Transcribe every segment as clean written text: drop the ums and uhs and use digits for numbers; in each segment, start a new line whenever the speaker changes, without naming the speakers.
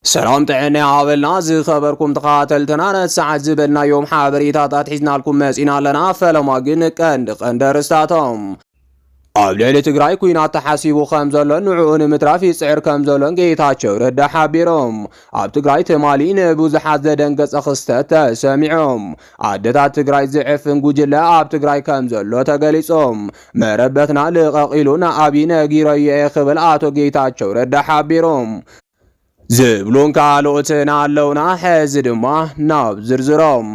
سلام طعنا عابلنا زي خبركم تقاتلتنا ساعات زبلنا يوم حابريتات حيزنا لكم مسئنا لنا فلما قنق قندرستاتهم ኣብ ልዕሊ ትግራይ ኩናት ተሓሲቡ ከም ዘሎን ንዕኡን ምትራፍ ይፅዕር ከም ዘሎን ጌታቸው ረዳ ሓቢሮም ኣብ ትግራይ ትማሊ ንብዙሓት ዘደንገፀ ክስተት ተሰሚዖም ኣደታት ትግራይ ዝዕፍን ጉጅለ ኣብ ትግራይ ከም ዘሎ ተገሊጾም መረበትና ልቐቂሉ ንኣብይ ነጊሮየ ክብል ኣቶ ጌታቸው ረዳ ሓቢሮም ዝብሉን ካልኦትን ኣለውና ሕዚ ድማ ናብ ዝርዝሮም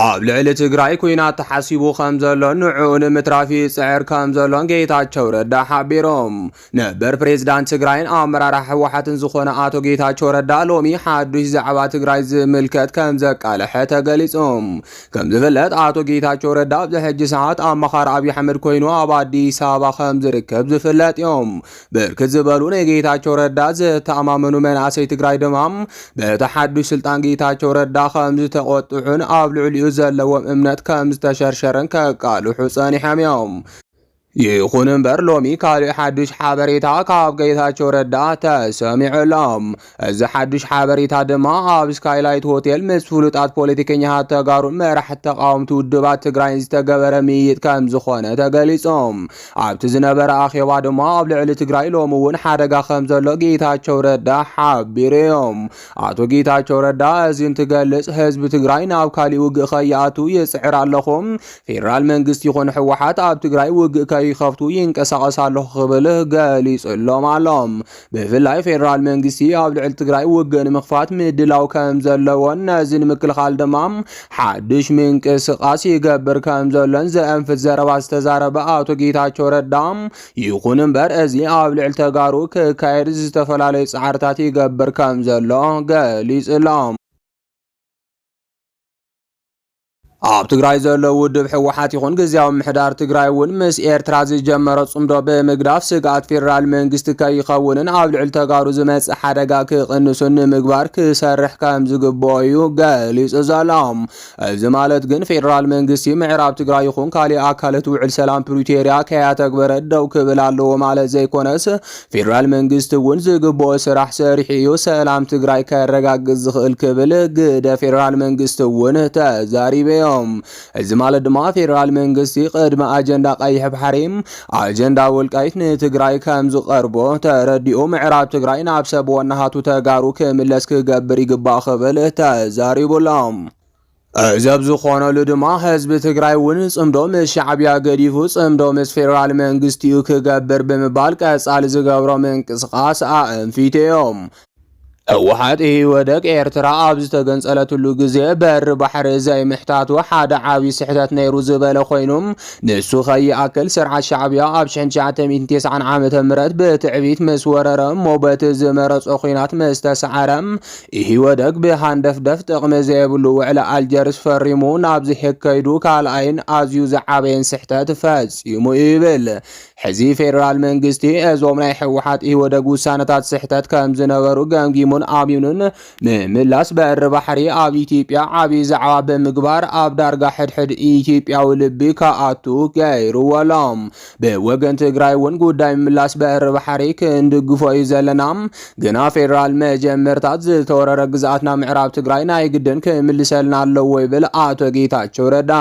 ኣብ ልዕሊ ትግራይ ኩናት ተሓሲቡ ከም ዘሎን ንዕኡን ምትራፍ ይፅዕር ከም ዘሎን ጌታቸው ረዳ ሓቢሮም ነበር ፕሬዝዳንት ትግራይን ኣመራርሓ ህወሓትን ዝኾነ ኣቶ ጌታቸው ረዳ ሎሚ ሓዱሽ ዛዕባ ትግራይ ዝምልከት ከም ዘቃልሐ ተገሊጾም ከም ዝፍለጥ ኣቶ ጌታቸው ረዳ ኣብዚ ሕጂ ሰዓት ኣመኻሪ ኣብይ ኣሕመድ ኮይኑ ኣብ ኣዲስ ኣበባ ከም ዝርከብ ዝፍለጥ እዮም ብርክት ዝበሉ ንጌታቸው ረዳ ዝተኣማመኑ መናእሰይ ትግራይ ድማ በቲ ሓዱሽ ስልጣን ጌታቸው ረዳ ከም ዝተቆጥዑን ኣብ ልዕሊኡ ዘለዎም እምነት ከም ዝተሸርሸረን ከቃልሑ ጸኒሖም እዮም ይኹን እምበር ሎሚ ካልእ ሓዱሽ ሓበሬታ ካብ ጌታቸው ረዳ ተሰሚዑሎም እዚ ሓዱሽ ሓበሬታ ድማ ኣብ ስካይላይት ሆቴል ምስ ፍሉጣት ፖለቲከኛታት ተጋሩን መራሕቲ ተቃውምቲ ውድባት ትግራይ ዝተገበረ ምይይጥ ከም ዝኾነ ተገሊጾም ኣብቲ ዝነበረ ኣኼባ ድማ ኣብ ልዕሊ ትግራይ ሎሚ እውን ሓደጋ ከም ዘሎ ጌታቸው ረዳ ሓቢሮም ኣቶ ጌታቸው ረዳ እዚ እንትገልጽ ህዝቢ ትግራይ ናብ ካልእ ውግእ ከይኣቱ ይፅዕር ኣለኹም ፌደራል መንግስቲ ይኹን ህወሓት ኣብ ትግራይ ውግእ ይኸፍቱ ይንቀሳቀሳለሁ ክብል ገሊጽሎም ኣሎም ብፍላይ ፌደራል መንግስቲ ኣብ ልዕሊ ትግራይ ውግእ ንምኽፋት ምድላው ከም ዘለዎን ነዚ ንምክልኻል ድማ ሓድሽ ምንቅስቃስ ይገብር ከም ዘሎን ዘአንፍት ዘረባ ዝተዛረበ ኣቶ ጌታቸው ረዳ ይኹን እምበር እዚ ኣብ ልዕሊ ተጋሩ ክካየድ ዝተፈላለዩ ጻዕርታት ይገብር ከም ዘሎ ገሊጽሎም ኣብ ትግራይ ዘሎ ውድብ ህወሓት ይኹን ግዚያዊ ምሕዳር ትግራይ እውን ምስ ኤርትራ ዝጀመረ ጽምዶ ብምግዳፍ ስጋት ፌደራል መንግስቲ ከይኸውንን ኣብ ልዕሊ ተጋሩ ዝመጽእ ሓደጋ ክቕንሱን ንምግባር ክሰርሕ ከም ዝግበኦ ገሊጹ ዘሎም እዚ ማለት ግን ፌደራል መንግስቲ ምዕራብ ትግራይ ይኹን ካልእ ኣካላት ውዕል ሰላም ፕሪቶሪያ ከያተግበረ ደው ክብል ኣለዎ ማለት ዘይኮነስ ፌደራል መንግስቲ እውን ዝግበኦ ስራሕ ሰሪሕ እዩ ሰላም ትግራይ ከረጋግጽ ዝኽእል ክብል ግደ ፌደራል መንግስቲ እውን ተዛሪበ እዚ ማለት ድማ ፌደራል መንግስቲ ቅድመ ኣጀንዳ ቀይሕ ባሕሪም ኣጀንዳ ወልቃይት ንትግራይ ከም ዝቐርቦ ተረዲኡ ምዕራብ ትግራይ ናብ ሰብ ወናሃቱ ተጋሩ ክምለስ ክገብር ይግባእ ክብል ተዛሪቡሎም እዘብ ዝኾነሉ ድማ ህዝቢ ትግራይ እውን ጽምዶ ምስ ሻዕብያ ገዲፉ ጽምዶ ምስ ፌደራል መንግስቲ ክገብር ብምባል ቀጻሊ ዝገብሮ ምንቅስቃስ ኣንፊትዮም ህወሓት ወደቅ ኤርትራ ኣብ ዝተገንጸለትሉ ግዜ በር ባሕሪ ዘይምሕታቱ ሓደ ዓብይ ስሕተት ነይሩ ዝበለ ኮይኖም ንሱ ከይኣክል ስርዓት ሻዕብያ ኣብ 1990 ዓመተ ምህረት ብትዕቢት ምስ ወረረ ሞበት ዝመረጾ ኩናት ምስ ተሰዓረም ወደቅ ብሃንደፍደፍ ጥቕሚ ዘይብሉ ውዕለ ኣልጀርስ ፈሪሙ ናብ ዝሕከይዱ ካልኣይን ኣዝዩ ዝዓበየን ስሕተት ፈጺሙ ይብል ሕዚ ፌደራል መንግስቲ እዞም ናይ ህወሓት ወደቅ ውሳነታት ስሕተት ከም ዝነበሩ ገምጊሙ ኣሚኑን ምምላስ በር ባሕሪ ኣብ ኢትዮጵያ ዓብይ ዛዕባ ብምግባር ኣብ ዳርጋ ሕድሕድ ኢትዮጵያዊ ልቢ ከኣቱ ገይሩወሎም ብወገን ትግራይ እውን ጉዳይ ምምላስ በር ባሕሪ ክንድግፎ እዩ ዘለና ግና ፌደራል መጀመርታት ዝተወረረ ግዛኣትና ምዕራብ ትግራይ ናይ ግድን ክምልሰልና ኣለዎ ይብል ኣቶ ጌታቸው ረዳ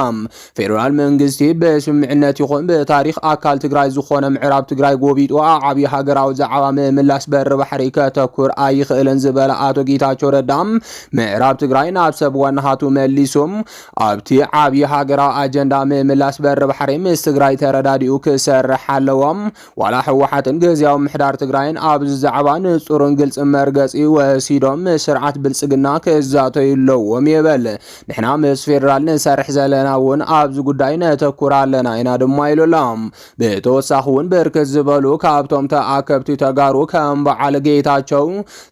ፌደራል መንግስቲ ብስምምዕነት ይኹን ብታሪኽ ኣካል ትግራይ ዝኾነ ምዕራብ ትግራይ ጎቢጡ ዓብይ ሃገራዊ ዛዕባ ምምላስ በር ባሕሪ ከተኩር ኣይኽእልን ዝበለ ኣቶ ጌታቸው ረዳ ምዕራብ ትግራይ ናብ ሰብ ወናሃቱ መሊሶም ኣብቲ ዓብይ ሃገራዊ ኣጀንዳ ምምላስ በር ባሕሪ ምስ ትግራይ ተረዳዲኡ ክሰርሕ ኣለዎም ዋላ ህወሓትን ግዚያዊ ምሕዳር ትግራይን ኣብዚ ዛዕባ ንጹርን ግልጽን መርገጺ ወሲዶም ስርዓት ብልጽግና ክዛተዩለዎም ይብል ንሕና ምስ ፌደራል ንሰርሕ ዘለና እውን ኣብዚ ጉዳይ ነተኩር ኣለና ኢና ድማ ኢሎም ብተወሳኺ እውን ብርክት ዝበሉ ካብቶም ተኣከብቲ ተጋሩ ከም በዓል ጌታቸው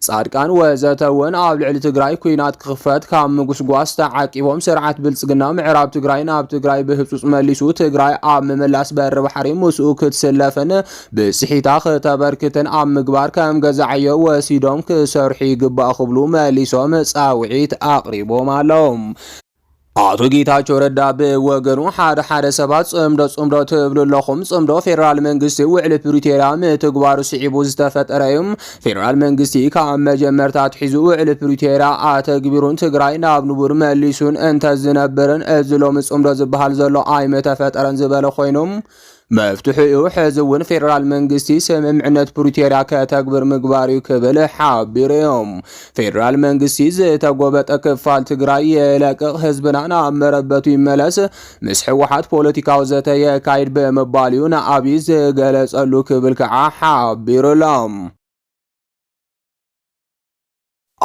ጻድቃን ወዘተ እውን ኣብ ልዕሊ ትግራይ ኩናት ክኽፈት ካብ ምጉስጓስ ተዓቂቦም ስርዓት ብልጽግና ምዕራብ ትግራይ ናብ ትግራይ ብህጹጽ መሊሱ ትግራይ ኣብ ምምላስ በር ባሕሪ ምስኡ ክትስለፍን ብጽሒታ ከተበርክትን ኣብ ምግባር ከም ገዛዕዮ ወሲዶም ክሰርሑ ይግባእ ክብሉ መሊሶም ጻውዒት ኣቕሪቦም ኣለዎም አቶ ጌታቸው ረዳ በወገኑ ሓደ ሰባት ጽምዶ ትብሉለኹም ጽምዶ ፌደራል መንግስቲ ውዕል ፕሪቶሪያ ምትግባሩ ስዒቡ ዝተፈጠረዮም ፌደራል መንግስቲ ካብ መጀመርታት ሒዙ ውዕል ፕሪቶሪያ ኣተግቢሩን ትግራይ ናብ ንቡር መሊሱን እንተዝነበርን እዝሎም ጽምዶ ዝበሃል ዘሎ ኣይመተፈጠረን ዝበለ ኮይኖም መፍትሑኡ ሕዝውን ፌደራል መንግስቲ ስምምዕነት ፕሪቶሪያ ከተግብር ምግባር ክብል ሓቢሮም ፌደራል መንግስቲ ዝተጎበጠ ክፋል ትግራይ የለቅቕ ህዝብና ናብ መረበቱ ይመለስ ምስ ሕወሓት ፖለቲካዊ ዘተ የካይድ ብምባልዩ ንኣብይ ዝገለጸሉ ክብል ከዓ ሓቢሮሎም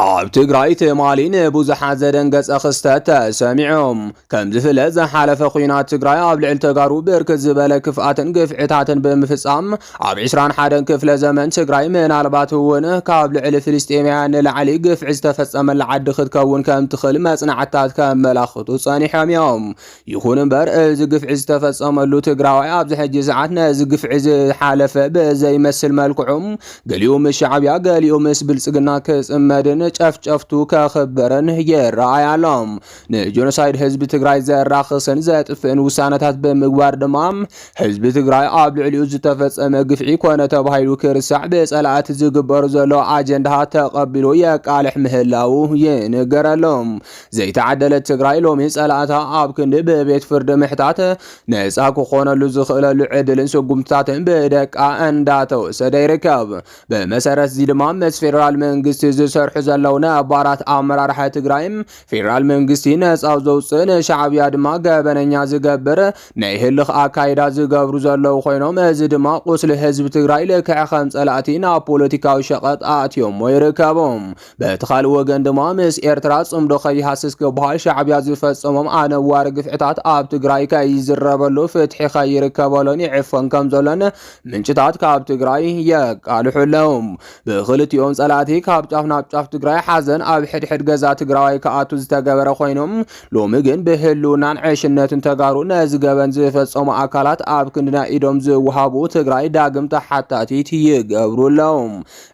ኣብ ትግራይ ትማሊን ብዙሓት ዘደንገጸ ክስተት ተሰሚዖም ከም ዝፍለጥ ዝሓለፈ ኩናት ትግራይ ኣብ ልዕሊ ተጋሩ ብርክት ዝበለ ክፍኣትን ግፍዕታትን ብምፍጻም ኣብ 21 ክፍለ ዘመን ትግራይ ምናልባት እውን ካብ ልዕሊ ፍልስጤማውያን ንላዕሊ ግፍዒ ዝተፈጸመላ ዓዲ ክትከውን ከም ትኽእል መጽናዕትታት ከመላኽቱ ጸኒሖም እዮም። ይኹን እምበር እዚ ግፍዒ ዝተፈጸመሉ ትግራዋይ ኣብዚ ሕጂ ሰዓት ነዚ ግፍዒ ዝሓለፈ ብዘይመስል መልክዑም ገሊኡ ምስ ሻዕብያ ገሊኡ ምስ ብልጽግና ክጽመድን ጨፍጨፍቱ ከኸበረን የረአያሎም ንጆኖሳይድ ህዝቢ ትግራይ ዘራኽስን ዘጥፍእን ውሳነታት ብምግባር ድማ ህዝቢ ትግራይ ኣብ ልዕሊኡ ዝተፈጸመ ግፍዒ ኮነ ተባሂሉ ክርሳዕ ብጸላእቲ ዝግበሩ ዘሎ ኣጀንዳታት ተቐቢሉ የቃልሕ ምህላው ይንገረሎም ዘይተዓደለት ትግራይ ሎሚ ጸላእታ ኣብ ክንዲ ብቤት ፍርዲ ምሕታት ነፃ ክኾነሉ ዝኽእለሉ ዕድልን ስጉምትታትን ብደቃ እንዳተወሰደ ይርከብ ብመሰረት እዚ ድማ ምስ ፌደራል መንግስቲ ዝሰርሑ ዘለውና አባራት አመራርሓ ትግራይም ፌደራል መንግስቲ ነፃ ዘውፅን ሻዕብያ ድማ ገበነኛ ዝገብር ናይ ህልኽ አካይዳ ዝገብሩ ዘለው ኮይኖም እዚ ድማ ቁስሊ ህዝቢ ትግራይ ልክዕ ከም ጸላእቲ ናብ ፖለቲካዊ ሸቐጥ ኣትዮም ይርከቦም በትኻል ወገን ድማ ምስ ኤርትራ ጽምዶ ከይሃስስ ክበሃል ሻዕብያ ዝፈጸሞም ኣነዋሪ ግፍዕታት ኣብ ትግራይ ከይዝረበሉ ፍትሒ ከይርከበሎን ይዕፈን ከም ዘሎን ምንጭታት ካብ ትግራይ የቃልሑሎም ብኽልቲኦም ጸላእቲ ካብ ጫፍ ናብ ጫፍ ትግራይ ሓዘን ኣብ ሕድሕድ ገዛ ትግራዋይ ከኣቱ ዝተገበረ ኮይኖም ሎሚ ግን ብህልውናን ዕሽነትን ተጋሩ ነዚ ገበን ዝፈጸሙ ኣካላት ኣብ ክንድና ኢዶም ዝወሃቡ ትግራይ ዳግም ተሓታቲት ይገብሩሎም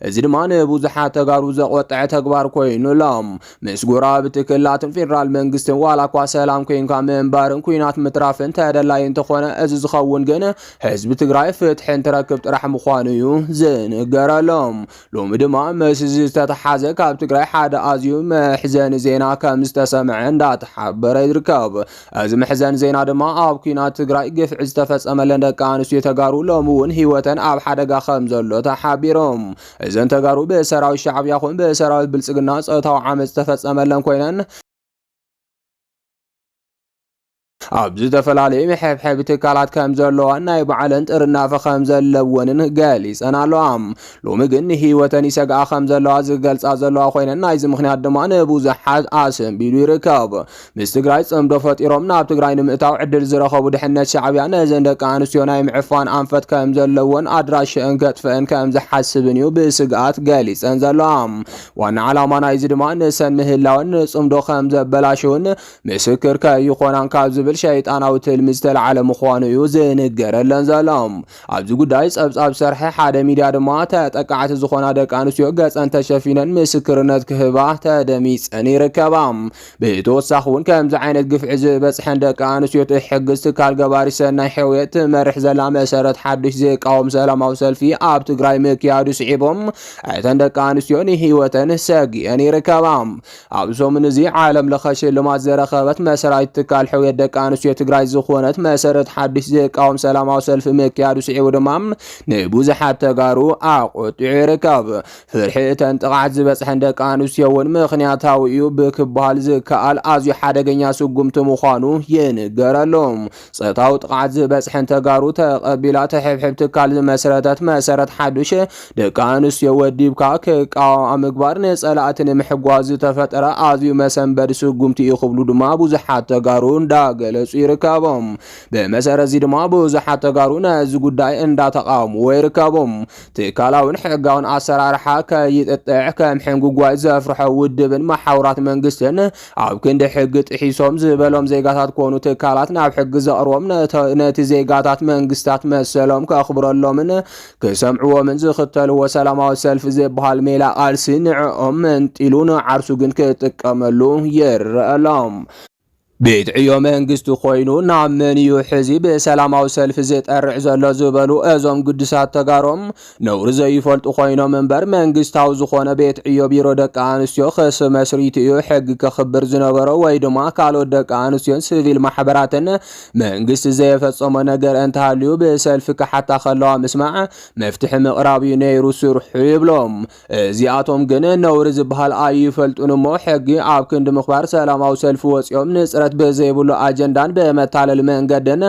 እዚ ድማ ንብዙሓት ተጋሩ ዘቆጥዐ ተግባር ኮይኑሎም ምስ ጎራብቲ ክልላትን ፌደራል መንግስትን ዋላ እኳ ሰላም ኮይንካ ምንባርን ኩናት ምትራፍን ተደላይ እንተኾነ እዚ ዝኸውን ግን ህዝቢ ትግራይ ፍትሒ እንትረክብ ጥራሕ ምዃኑ እዩ ዝንገረሎም ሎሚ ድማ ምስ ዝተተሓዘ ካብ ትግራይ ሓደ ኣዝዩ መሕዘኒ ዜና ከም ዝተሰምዐ እንዳተሓበረ ይርከብ እዚ መሕዘኒ ዜና ድማ ኣብ ኩናት ትግራይ ግፍዒ ዝተፈጸመለን ደቂ ኣንስትዮ ተጋሩ ሎሚ እውን ህይወተን ኣብ ሓደጋ ከም ዘሎ ተሓቢሮም እዘን ተጋሩ ብሰራዊት ሻዕብያ ይኹን ብሰራዊት ብልጽግና ጾታዊ ዓመፅ ዝተፈጸመለን ኮይነን ኣብ ዝተፈላለዩ ሕብሕብ ትካላት ከም ዘለዋን ናይ ባዕለን ጥርናፈ ከም ዘለወንን ገሊፀን ኣለዋ ሎሚ ግን ህይወተን ይሰግኣ ከም ዘለዋ ዝገልጻ ዘለዋ ኮይነን ናይዚ ምክንያት ድማ ንብዙሓት ኣሰንቢሉ ይርከብ ምስ ትግራይ ጽምዶ ፈጢሮም ናብ ትግራይ ንምእታው ዕድል ዝረኸቡ ድሕነት ሻዕብያ ነዘን ደቂ ኣንስትዮ ናይ ምዕፋን ኣንፈት ከም ዘለወን ኣድራሽአን ከጥፍአን ከም ዝሓስብን እዩ ብስግኣት ገሊፀን ዘለዋ ዋና ዓላማ ናይዚ ድማ ንሰን ምህላውን ጽምዶ ከም ዘበላሽውን ምስክር ከይኾናን ካብ ዝብል ሸይጣናዊ ትልሚ ዝተለዓለ ምዃኑ እዩ ዝንገረለን ዘሎም ኣብዚ ጉዳይ ጸብጻብ ሰርሐ ሓደ ሚድያ ድማ ተጠቃዕቲ ዝኾና ደቂ ኣንስትዮ ገጸን ተሸፊነን ምስክርነት ክህባ ተደሚፀን ይርከባ ብተወሳኺ እውን ከምዚ ዓይነት ግፍዒ ዝበፅሐን ደቂ ኣንስትዮ ትሕግዝ ትካል ገባሪ ሰናይ ሕውየት ትመርሕ ዘላ መሰረት ሓድሽ ዝቃወም ሰላማዊ ሰልፊ ኣብ ትግራይ ምክያዱ ስዒቦም እተን ደቂ ኣንስትዮ ንህይወተን ሰጊአን ይርከባ ኣብ ሰሙን እዚ ዓለም ለኸ ሽልማት ዝረኸበት መሰረት ትካል ሕውየት ደቂ አንስትዮ ትግራይ ዝኾነት መሰረት ሓድሽ ዝቃወም ሰላማዊ ሰልፊ ምክያዱ ስዒቡ ድማ ንብዙሓት ተጋሩ ኣቆጢዑ ይርከብ ፍርሒ እተን ጥቃዓት ዝበፅሐን ደቂ ኣንስትዮ እውን ምክንያታዊ እዩ ብክበሃል ዝከኣል ኣዝዩ ሓደገኛ ስጉምቲ ምዃኑ ይንገረሎም ጾታዊ ጥቃዓት ዝበፅሐን ተጋሩ ተቐቢላ ተሕብሕብ ትካል መሰረታት መሰረት ሓድሽ ደቂ ኣንስትዮ ወዲብካ ክቃወም ምግባር ንጸላእቲ ንምሕጓዝ ዝተፈጠረ ኣዝዩ መሰንበዲ ስጉምቲ እዩ ክብሉ ድማ ብዙሓት ተጋሩ እንዳገለጹ ይርከቦም በመሰረት እዚ ድማ ብዙሓት ተጋሩ ነዚ ጉዳይ እንዳተቃወሙ ይርከቦም ትካላውን ሕጋውን ኣሰራርሓ ከይጥጥዕ ከም ሕንጉጓይ ዘፍርሖ ውድብን ማሕበራት መንግስትን ኣብ ክንዲ ሕጊ ጥሒሶም ዝበሎም ዜጋታት ኮኑ ትካላት ናብ ሕጊ ዘቕርቦም ነቲ ዜጋታት መንግስታት መሰሎም ከኽብረሎምን ክሰምዕዎምን ዝኽተልዎ ሰላማዊ ሰልፊ ዝበሃል ሜላ ቃልሲ ንዕኦም መንጢሉ ንዓርሱ ግን ክጥቀመሉ ይርአሎም ቤት ዕዮ መንግስቲ ኮይኑ ናብ መንዩ ሕዚ ብሰላማዊ ሰልፊ ዝጠርዕ ዘሎ ዝበሉ እዞም ግድሳት ተጋሮም ነውሪ ዘይፈልጡ ኮይኖም እምበር መንግስታዊ ዝኾነ ቤት ዕዮ ቢሮ ደቂ ኣንስትዮ ክስ መስሪት እዩ ሕጊ ከኽብር ዝነበሮ ወይ ድማ ካልኦት ደቂ ኣንስትዮን ሲቪል ማሕበራትን መንግስቲ ዘየፈጸሞ ነገር እንተሃልዩ ብሰልፊ ክሓታ ከለዋ ምስማዕ መፍትሒ ምቕራብ እዩ ነይሩ ስርሑ ይብሎም። እዚኣቶም ግን ነውሪ ዝበሃል ኣይፈልጡን እሞ ሕጊ ኣብ ክንዲ ምኽባር ሰላማዊ ሰልፊ ወፂኦም ንፅረት በዘይብሉ አጀንዳን በመታለል መንገድን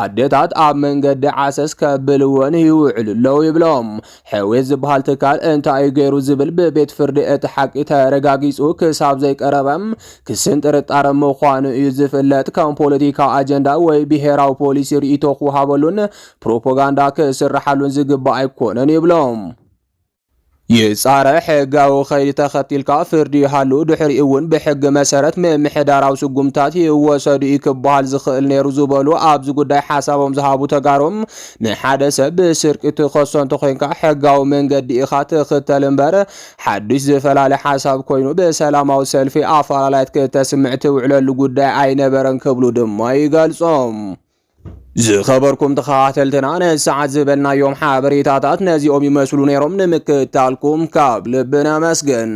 አደታት ኣብ መንገዲ ዓሰስ ከብልወን ይውዕልለው ይብሎም። ሕዌት ዝበሃል ትካል እንታይ ገይሩ ዝብል በቤት ፍርዲ እቲ ሓቂ ተረጋጊጹ ክሳብ ዘይቀረበም ክስን ጥርጣረ ምዃኑ እዩ ዝፍለጥ። ከም ፖለቲካዊ አጀንዳ ወይ ብሄራዊ ፖሊሲ ርእይቶ ክወሃበሉን ፕሮፓጋንዳ ክስራሓሉን ዝግባእ ኣይኮነን ይብሎም። የጻረ ሕጋዊ ኸይዲ ተኸቲልካ ፍርዲ ይሃሉ ድሕሪ እውን ብሕጊ መሰረት ምምሕዳራዊ ስጉምታት ይወሰዱ ይክበሃል ዝኽእል ነይሩ ዝበሉ ኣብዚ ጉዳይ ሓሳቦም ዝሃቡ ተጋሮም ንሓደ ሰብ ብስርቂ ትኸሶ እንተኮይንካ ሕጋዊ መንገዲ ኢኻ ትኽተል እምበር ሓዱሽ ዝፈላለ ሓሳብ ኮይኑ ብሰላማዊ ሰልፊ ኣፈላላይት ከተስምዕ ትውዕለሉ ጉዳይ ኣይነበረን ክብሉ ድማ ይገልጾም። ዝኸበርኩም ተኸታተልትና ነሰዓት ዝበልናዮም ሓበሬታታት ነዚኦም ይመስሉ ነይሮም። ንምክትታልኩም ካብ ልብና መስገን